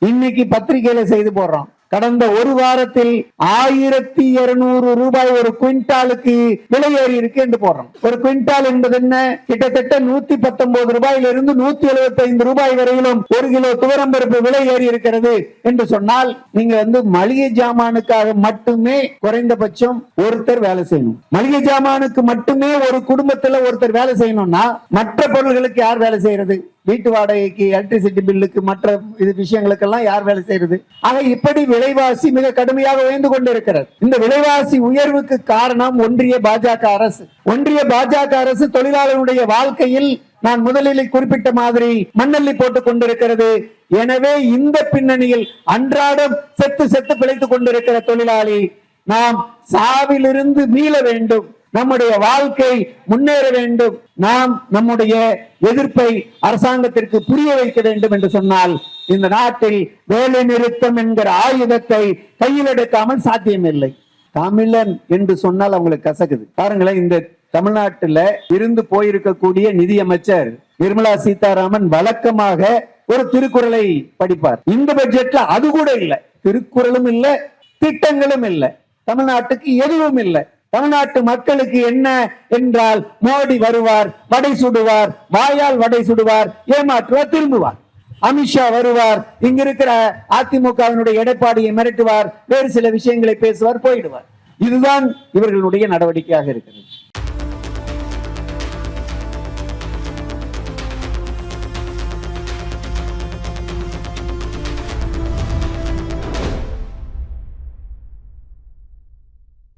இன்னைக்கு பத்திரிகையில செய்து போடுறோம். கடந்த ஒரு வாரத்தில் 1200 ரூபாய் ஒரு குவிண்டாலுக்கு விலை ஏறி இருக்கு என்று போடுறோம். ஒரு குவிண்டால் என்பது என்ன? கிட்டத்தட்ட 119 ரூபாயிலிருந்து 175 ரூபாய் வரையிலும் ஒரு கிலோ துவரம் பருப்பு விலை ஏறி இருக்கிறது என்று சொன்னால், நீங்க மளிகை ஜாமானுக்காக மட்டுமே குறைந்தபட்சம் ஒருத்தர் வேலை செய்யணும். மளிகை ஜாமானுக்கு மட்டுமே ஒரு குடும்பத்துல ஒருத்தர் வேலை செய்யணும்னா மற்ற பொருள்களுக்கு யார் வேலை செய்யறது? வீட்டு வாடகைக்கு, எலக்ட்ரிசிட்டி பில்லுக்கு, மற்ற விஷயங்களுக்கெல்லாம் யார் வேலை செய்யறது? ஆக இப்படி விலைவாசி மிக கடுமையாக உயர்ந்து கொண்டிருக்கிறது. இந்த விலைவாசி உயர்வுக்கு காரணம் ஒன்றிய பாஜக அரசு. ஒன்றிய பாஜக அரசு தொழிலாளர்களுடைய வாழ்க்கையில் நான் முதலில் குறிப்பிட்ட மாதிரி மண்ணள்ளி போட்டுக் கொண்டிருக்கிறது. எனவே இந்த பின்னணியில் அன்றாடம் செத்து செத்து பிழைத்துக் கொண்டிருக்கிற தொழிலாளி நாம் சாவிலிருந்து மீள வேண்டும், நம்முடைய வாழ்க்கை முன்னேற வேண்டும், நாம் நம்முடைய எதிர்ப்பை அரசாங்கத்திற்கு புரிய வைக்க வேண்டும் என்று சொன்னால் இந்த நாட்டில் வேலை நிறுத்தம் என்கிற ஆயுதத்தை கையில் எடுக்காமல் சாத்தியமில்லை. தமிழன் என்று சொன்னால் அவங்களுக்கு கசக்குது. பாருங்களேன், இந்த தமிழ்நாட்டில் இருந்து போயிருக்கக்கூடிய நிதியமைச்சர் நிர்மலா சீதாராமன் வழக்கமாக ஒரு திருக்குறளை படிப்பார். இந்த பட்ஜெட்ல அது கூட இல்லை. திருக்குறளும் இல்லை, திட்டங்களும் இல்லை, தமிழ்நாட்டுக்கு எதுவும் இல்லை. தமிழ்நாட்டு மக்களுக்கு என்ன என்றால், மோடி வருவார், வடை சுடுவார், வாயால் வடை சுடுவார், ஏமாற்றுவார், திரும்புவார். அமித்ஷா வருவார், இங்க இருக்கிற அதிமுகவினுடைய எடப்பாடியை மிரட்டுவார், வேறு சில விஷயங்களை பேசுவார், போயிடுவார். இதுதான் இவர்களுடைய நடவடிக்கையாக இருக்கிறது.